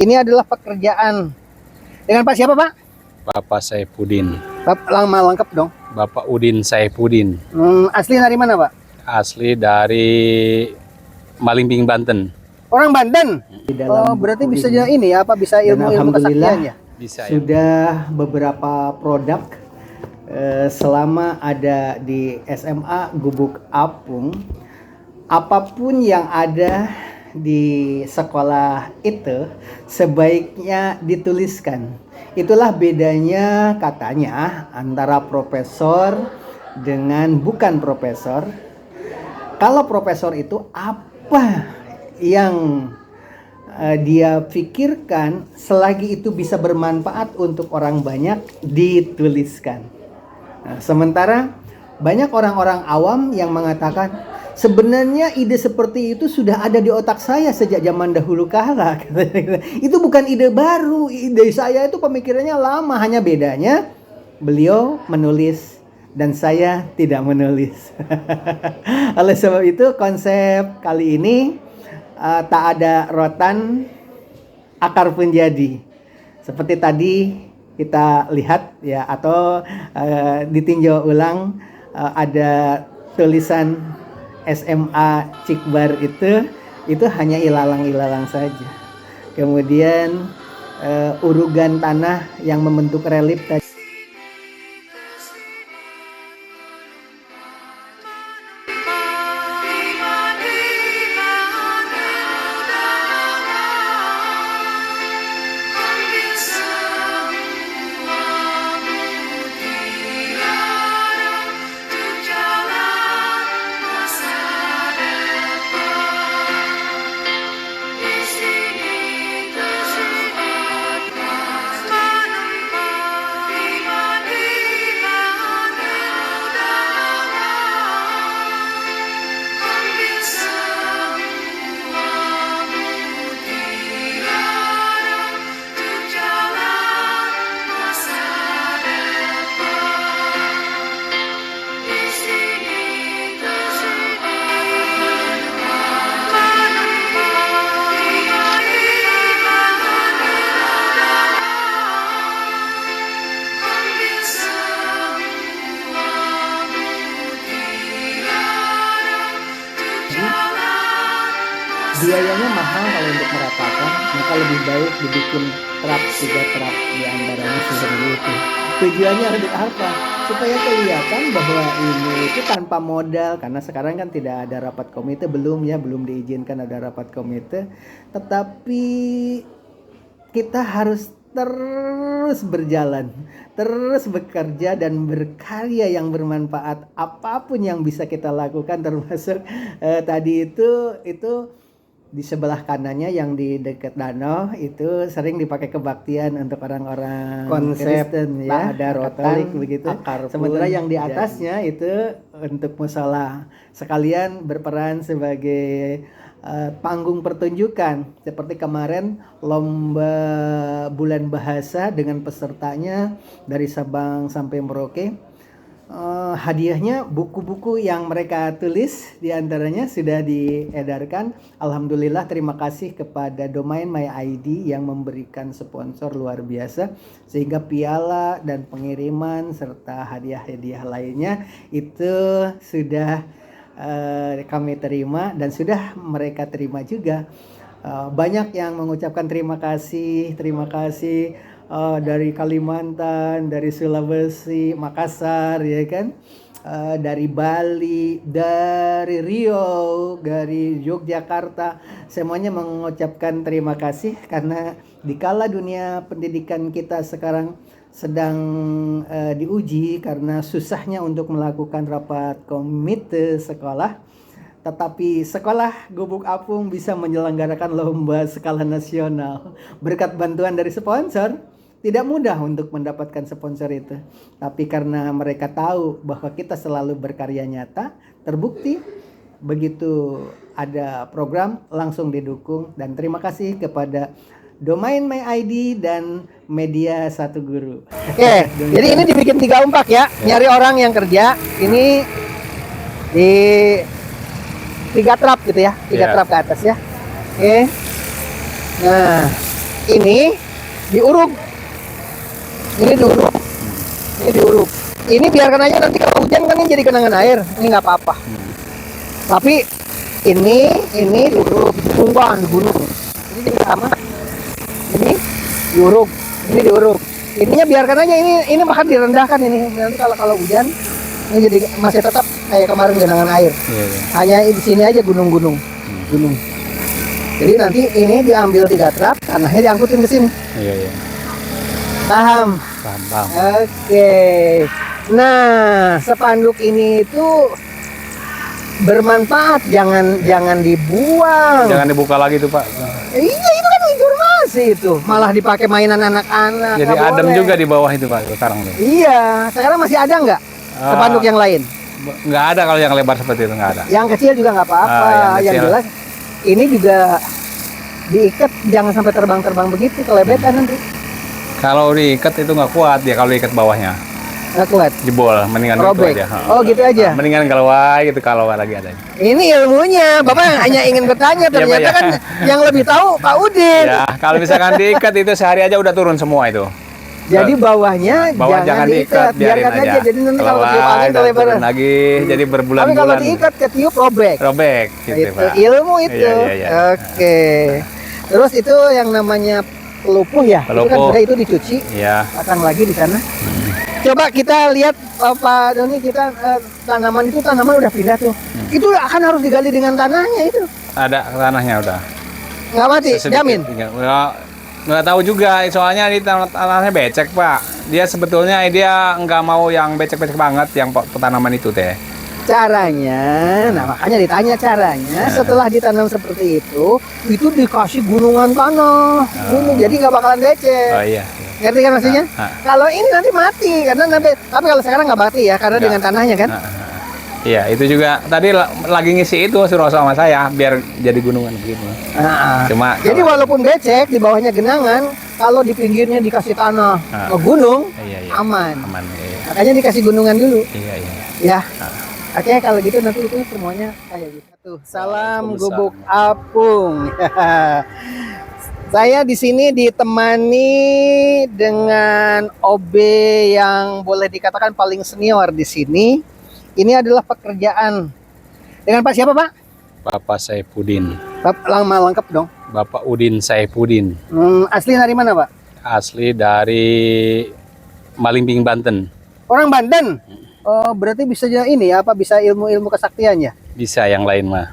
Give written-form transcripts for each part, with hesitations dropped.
Ini adalah pekerjaan dengan Pak siapa, Pak? Bapak Saifuddin. Lama lengkap dong. Bapak Udin Saifuddin. Asli dari mana, Pak? Asli dari Malimping, Banten. Orang Banten. Oh, Berarti bisa jadi ini ya, apa bisa ilmu kesaktiannya? Bisa ya. Sudah beberapa produk selama ada di SMA Gubuk Apung, apapun yang ada di sekolah itu sebaiknya dituliskan. Itulah bedanya katanya antara profesor dengan bukan profesor. Kalau profesor itu apa yang dia pikirkan, selagi itu bisa bermanfaat untuk orang banyak, dituliskan. Nah, sementara banyak orang-orang awam yang mengatakan sebenarnya ide seperti itu sudah ada di otak saya sejak zaman dahulu kala. Itu bukan ide baru, ide saya itu pemikirannya lama, hanya bedanya beliau menulis dan saya tidak menulis. Oleh sebab itu konsep kali ini tak ada rotan, akar pun jadi. Seperti tadi kita lihat ya, atau ditinjau ulang, ada tulisan SMA Cikbar itu hanya ilalang-ilalang saja. Kemudian urugan tanah yang membentuk relief tadi. Biayanya mahal kalau untuk meratakan, maka lebih baik dibikin trap, 3 trap di antaranya seperti itu. Tujuannya untuk apa? Supaya kelihatan bahwa ini itu tanpa modal, karena sekarang kan tidak ada rapat komite, belum diizinkan ada rapat komite, tetapi kita harus terus berjalan, terus bekerja dan berkarya yang bermanfaat. Apapun yang bisa kita lakukan, termasuk tadi itu di sebelah kanannya yang di dekat danau itu sering dipakai kebaktian untuk orang-orang Kristen ya, ada rotan begitu. Sementara yang di atasnya itu untuk musola, sekalian berperan sebagai panggung pertunjukan. Seperti kemarin lomba bulan bahasa dengan pesertanya dari Sabang sampai Merauke. Hadiahnya buku-buku yang mereka tulis diantaranya sudah diedarkan. Alhamdulillah, terima kasih kepada Domain My ID yang memberikan sponsor luar biasa, sehingga piala dan pengiriman serta hadiah-hadiah lainnya itu sudah kami terima dan sudah mereka terima juga. Banyak yang mengucapkan terima kasih dari Kalimantan, dari Sulawesi, Makassar, ya kan, dari Bali, dari Riau, dari Yogyakarta, semuanya mengucapkan terima kasih karena dikala dunia pendidikan kita sekarang sedang diuji karena susahnya untuk melakukan rapat komite sekolah, tetapi sekolah Gubuk Apung bisa menyelenggarakan lomba skala nasional berkat bantuan dari sponsor. Tidak mudah untuk mendapatkan sponsor itu, tapi karena mereka tahu bahwa kita selalu berkarya nyata, terbukti begitu ada program langsung didukung. Dan terima kasih kepada Domain My ID dan Media Satu Guru. Oke, jadi ini dibikin 3 umpak ya, nyari orang yang kerja. Ini di 3 trap gitu ya, 3 trap ke atas ya. Oke. Nah, ini diuruk. Ini diuruk. Ini diuruk. Ini biarkan aja, nanti kalau hujan kan ini jadi genangan air. Ini nggak apa-apa. Tapi ini diuruk, gunung. Ini jadi sama. Ini diuruk. Ini diuruk. Ininya biarkan aja, ini bahkan direndahkan ini. Nanti kalau hujan ini jadi masih tetap kayak kemarin genangan air. Iya. Hanya di sini aja gunung. Jadi nanti ini diambil 3 trap, tanahnya diangkutin ke sini. Iya. Paham? Paham. Oke. Nah, spanduk ini itu bermanfaat, jangan dibuang. Jangan dibuka lagi tuh Pak. Iya, itu kan informasi itu. Malah dipakai mainan anak-anak. Jadi nggak adem boleh. juga di bawah itu Pak sekarang tuh. Iya, sekarang masih ada nggak spanduk yang lain? Nggak ada kalau yang lebar seperti itu, nggak ada. Yang kecil juga nggak apa-apa. Yang Yang kecil. jelas ini juga diikat, jangan sampai terbang-terbang begitu, kelebetan nanti. Kalau diikat itu nggak kuat dia, kalau diikat bawahnya Nggak kuat. jebol, mendingan Robek. gitu aja. Oh, gitu aja. Mendingan kalau gitu kalau lagi ada. Ini ilmunya, Bapak hanya ingin bertanya, Iya, Pak, ternyata ya. kan yang lebih tahu Pak Udin. Ya, kalau misalkan diikat itu sehari aja udah turun semua itu. Jadi bawahnya Bawah jangan diikat, biarkan aja. Jadi nanti kalau tiup angin dan kelebaran. turun lagi, jadi Tapi kalau berbulan-bulan. diikat ketiup robek. Robek gitu, Itu Pak. ilmu itu. Iya. Oke. Terus itu yang namanya pelupuh ya. Itu kan Pelupuh. sudah itu dicuci, Iya. pasang lagi di sana. Coba kita lihat Pak Doni, kita tanaman udah pindah tuh. Itu akan harus digali dengan tanahnya itu. Ada tanahnya udah. Nggak mati, Sedikit. jamin. Nggak tahu juga, soalnya di tanahnya becek Pak. Dia sebetulnya dia nggak mau yang becek-becek banget yang tanaman itu teh. Caranya, nah makanya ditanya caranya. Setelah ditanam seperti itu dikasih gunungan tanah, gunung, jadi nggak bakalan becek. Oh iya. Ngerti kan maksudnya? Kalau ini nanti mati karena nanti, tapi kalau sekarang nggak mati ya karena Nggak. dengan tanahnya kan. Iya, itu juga tadi lagi ngisi itu suruh sama saya biar jadi gunungan begini. Cuma Jadi walaupun becek di bawahnya genangan, kalau di pinggirnya dikasih tanah ke gunung, iya. aman. Aman. Iya. Makanya dikasih gunungan dulu. Iya. Ya. Oke, kalau gitu nanti itu semuanya kayak gitu. Tuh, salam Waalaikumsalam. gubuk apung. Saya di sini ditemani dengan OB yang boleh dikatakan paling senior di sini. Ini adalah pekerjaan dengan Pak siapa, Pak? Bapak Saipudin. Lama lengkap dong. Bapak Udin Saipudin. Asli dari mana, Pak? Asli dari Malimping, Banten. Orang Banten. Oh, berarti bisa ini ya, apa bisa ilmu-ilmu kesaktian ya? Bisa yang lain mah.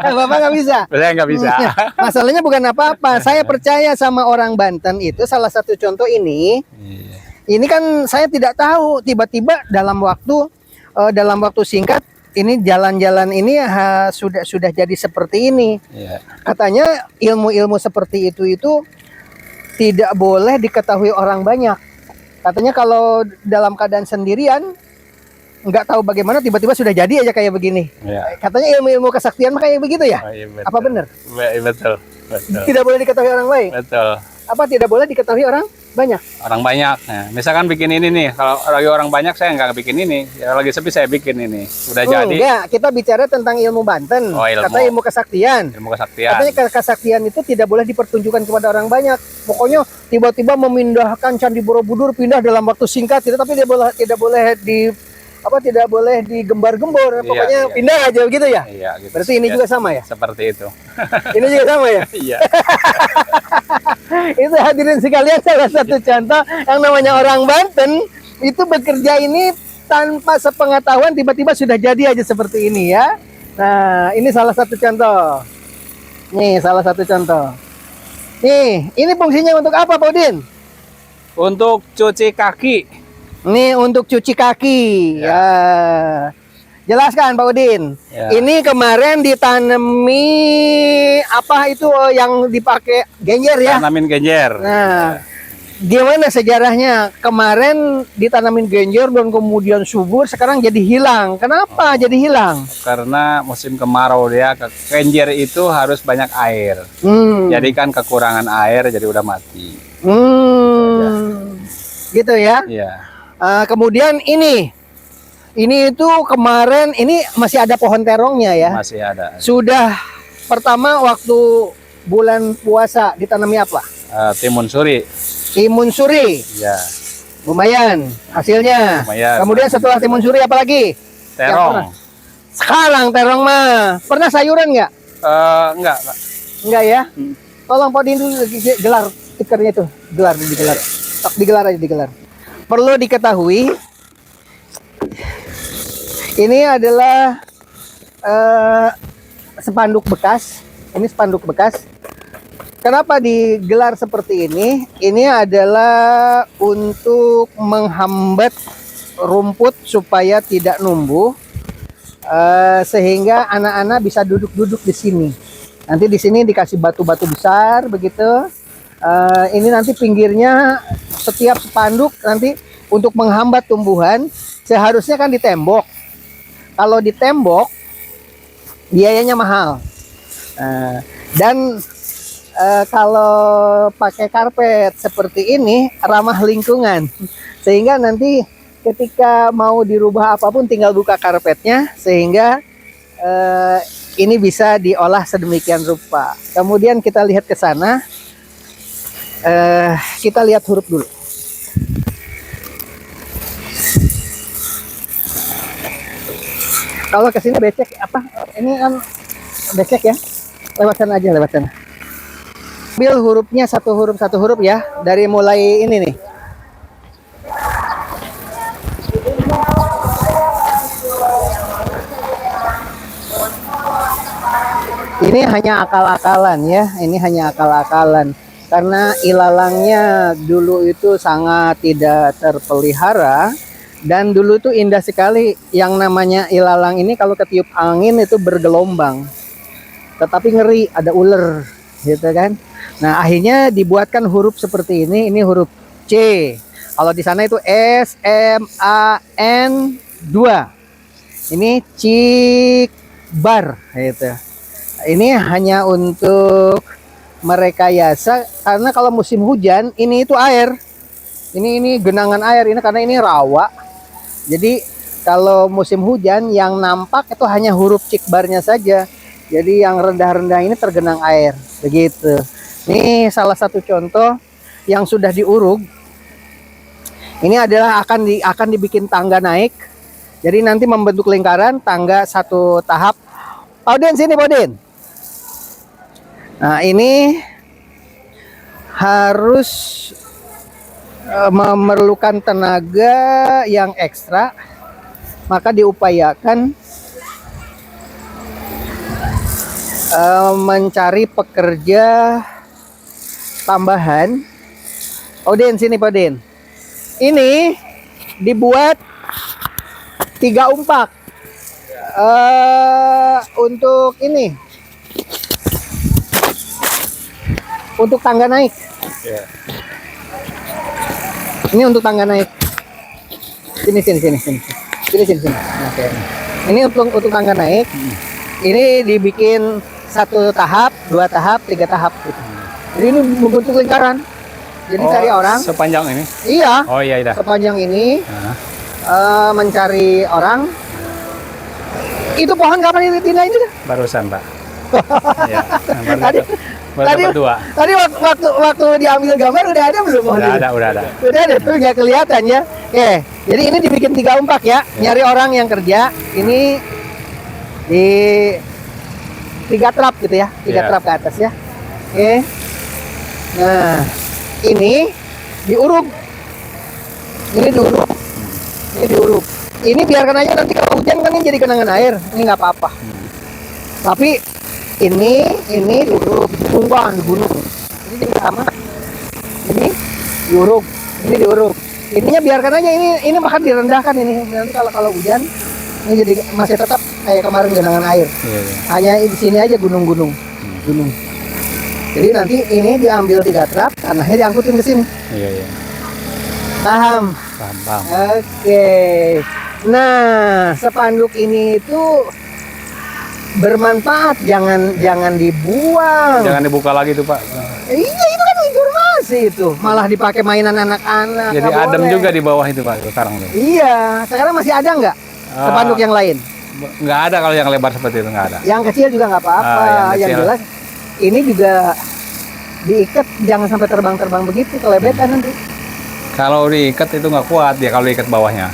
Bapak nggak bisa. Saya nggak bisa. Masalahnya bukan apa-apa. Saya percaya sama orang Banten itu salah satu contoh ini. Iya. Ini kan saya tidak tahu, tiba-tiba dalam waktu singkat ini jalan-jalan ini sudah jadi seperti ini. Iya. Katanya ilmu-ilmu seperti itu tidak boleh diketahui orang banyak. Katanya kalau dalam keadaan sendirian nggak tahu bagaimana tiba-tiba sudah jadi aja kayak begini. Iya. Katanya ilmu-ilmu kesaktian mah kayak begitu ya? Oh, iya, betul. Apa benar? Betul. Tidak boleh diketahui orang lain. Betul. Apa tidak boleh diketahui orang banyak? Orang banyak. Nah, misalkan bikin ini nih, kalau lagi orang banyak saya nggak bikin ini. Ya, lagi sepi saya bikin ini. Udah jadi. Enggak, kita bicara tentang ilmu Banten. Oh, ilmu. Kata ilmu kesaktian. Ilmu kesaktian. Katanya kesaktian itu tidak boleh dipertunjukkan kepada orang banyak. Pokoknya tiba-tiba memindahkan Candi Borobudur pindah dalam waktu singkat, tapi tidak boleh digembar-gembor. Pokoknya iya. pindah aja begitu ya. Iya, gitu. Berarti ini Ya, juga sama ya? seperti itu. Ini juga sama ya? Iya. Itu hadirin sekalian salah satu contoh yang namanya orang Banten itu bekerja ini tanpa sepengetahuan tiba-tiba sudah jadi aja seperti ini ya. Nah, ini salah satu contoh. Nih, salah satu contoh. Nih, ini fungsinya untuk apa, Pak Udin? Untuk cuci kaki. Nih, untuk cuci kaki. Ya. Jelaskan, Pak Udin. Ya. Ini kemarin ditanami apa itu yang dipakai genjer ya? Tanamin genjer. Nah, gimana sejarahnya? Kemarin ditanamin genjer dan kemudian subur, sekarang jadi hilang. Kenapa jadi hilang? Karena musim kemarau dia, genjer itu harus banyak air. Jadi kan kekurangan air jadi udah mati. Gitu ya. Iya. Kemudian ini itu kemarin ini masih ada pohon terongnya ya. Masih ada. Sudah pertama waktu bulan puasa ditanami apa? Timun suri. Timun suri. Ya. Lumayan hasilnya. Lumayan. Kemudian setelah timun suri apa lagi? Terong. Sekarang terong mah. Pernah sayuran nggak? Enggak, Pak. Enggak ya? Tolong podin dulu gelar stikernya itu. Digelar. Tak digelar aja digelar. Perlu diketahui ini adalah spanduk bekas. Ini spanduk bekas. Kenapa digelar seperti ini? Ini adalah untuk menghambat rumput supaya tidak numbuh, sehingga anak-anak bisa duduk-duduk di sini. Nanti di sini dikasih batu-batu besar begitu. Ini nanti pinggirnya setiap spanduk nanti untuk menghambat tumbuhan. Seharusnya kan di tembok. Kalau di tembok biayanya mahal. Dan kalau pakai karpet seperti ini ramah lingkungan, sehingga nanti ketika mau dirubah apapun tinggal buka karpetnya, sehingga ini bisa diolah sedemikian rupa. Kemudian kita lihat ke sana, kita lihat huruf dulu. Kalau ke sini becek apa? Ini kan becek ya. Lewat sana aja, lewat sana. Ambil hurufnya satu huruf ya, dari mulai ini nih. Ini hanya akal-akalan ya, ini hanya akal-akalan. Karena ilalangnya dulu itu sangat tidak terpelihara, dan dulu itu indah sekali. Yang namanya ilalang ini kalau ketiup angin itu bergelombang. Tetapi ngeri, ada ular gitu kan. Nah, akhirnya dibuatkan huruf seperti ini huruf C. Kalau di sana itu S M A N 2. Ini cikbar gitu. Ini hanya untuk merekayasa, karena kalau musim hujan ini itu air. Ini genangan air ini, karena ini rawa. Jadi kalau musim hujan yang nampak itu hanya huruf cikbarnya saja. Jadi yang rendah-rendah ini tergenang air, begitu. Ini salah satu contoh yang sudah diurug. Ini adalah akan dibikin tangga naik. Jadi nanti membentuk lingkaran, tangga satu tahap. Paudin sini, Paudin. Nah, ini harus memerlukan tenaga yang ekstra, maka diupayakan mencari pekerja tambahan. Paudin sini, Paudin. Ini dibuat 3 umpak untuk ini, untuk tangga naik. Ini untuk tangga naik. Sini. Oke. Ini untuk tangga naik. Ini dibikin 1 tahap, 2 tahap, 3 tahap gitu. Jadi ini membentuk lingkaran. Jadi cari orang sepanjang ini. Iya. Oh iya. Sepanjang ini mencari orang. Itu pohon kapan dipindah itu? Barusan, Pak. Ya, Tadi waktu diambil gambar udah ada belum? Udah ada. Udah ada tuh, nggak kelihatan ya. Oke, jadi ini dibikin 3 umpak ya. Nyari orang yang kerja. Ini di 3 trap gitu ya, 3 trap ke atas ya. Oke. Nah, ini diuruk. Ini diuruk. Ini biarkan aja, nanti kalau hujan kan ini jadi genangan air. Ini nggak apa-apa. Tapi ini diuruk, di gunung. Ini jadi sama. Ini diuruk. Ininya biarkan aja, ini bahkan direndahkan ini. Nanti kalau hujan ini jadi masih tetap kayak kemarin genangan air. Hanya di sini aja gunung. Jadi nanti ini diambil 3 trap, tanahnya diangkutin ke sini. Iya. Paham. Oke. Nah, spanduk ini itu bermanfaat, jangan dibuang. Jangan dibuka lagi tuh, Pak. Iya, itu kan informasi itu. Malah dipakai mainan anak-anak. Jadi adem juga di bawah itu, Pak, sekarang tuh. Iya, sekarang masih ada nggak spanduk yang lain? Nggak ada, kalau yang lebar seperti itu nggak ada. Yang kecil juga nggak apa-apa. Yang jelas ini juga diikat, jangan sampai terbang-terbang begitu, kelebetan nanti. Kalau diikat itu nggak kuat ya, kalau diikat bawahnya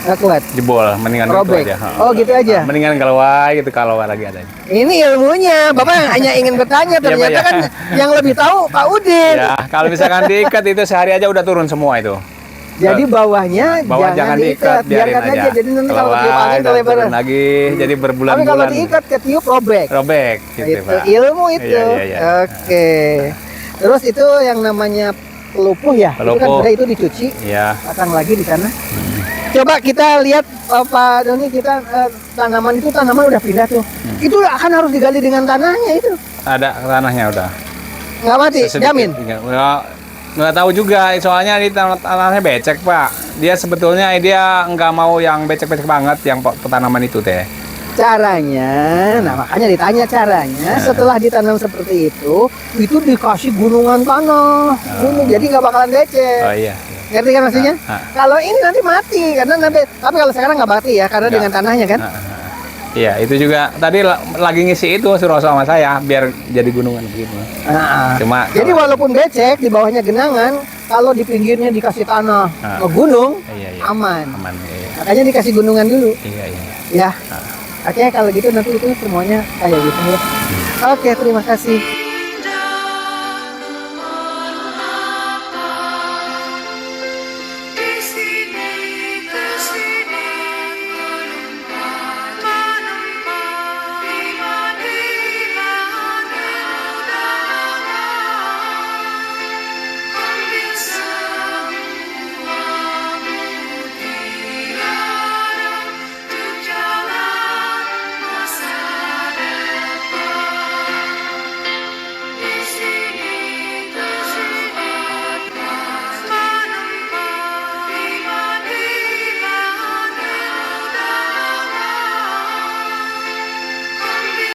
Nggak kuat. jebol, mendingan gitu Robek. aja. Oh gitu aja. Mendingan kalau gitu kalau lagi ada. Ini ilmunya, Bapak hanya ingin bertanya, Iya, Pak, ternyata ya. kan yang lebih tahu Pak Udin. Ya, kalau misalkan diikat itu sehari aja udah turun semua itu. Jadi bawahnya Bawah jangan diikat, biarkan aja. Jadi nanti kalau Keluar, tiup angin dan kelebaran. turun lagi, jadi Tapi kalau berbulan-bulan diikat ketiup robek. robek gitu, Itu Pak. ilmu itu. Iya, iya, iya. Oke. Terus itu yang namanya pelupuh ya. Itu kan Pelupuh. sudah itu dicuci, Iya. pasang lagi di sana. Coba kita lihat Pak Doni, kita tanaman udah pindah tuh. Itu akan harus digali dengan tanahnya itu. Ada tanahnya udah. Nggak mati, Sedikit. jamin. Nggak tahu juga, soalnya di tanahnya becek, Pak. Dia sebetulnya dia nggak mau yang becek-becek banget, yang tanaman itu teh. Caranya, nah makanya ditanya caranya. Setelah ditanam seperti itu dikasih gunungan tanah, gunung, jadi nggak bakalan becek. Oh iya. Ngerti kan maksudnya? Kalau ini nanti mati karena nanti, tapi kalau sekarang nggak mati ya karena Nggak. dengan tanahnya kan. Iya, itu juga tadi lagi ngisi itu suruh sama saya biar jadi gunungan begini. Cuma Jadi walaupun becek di bawahnya genangan, kalau di pinggirnya dikasih tanah gunung, iya, iya. aman. Aman, iya. Makanya dikasih gunungan dulu. Iya, iya. Ya. Oke, kalau gitu nanti itu semuanya kayak gitu ya. Oke, terima kasih.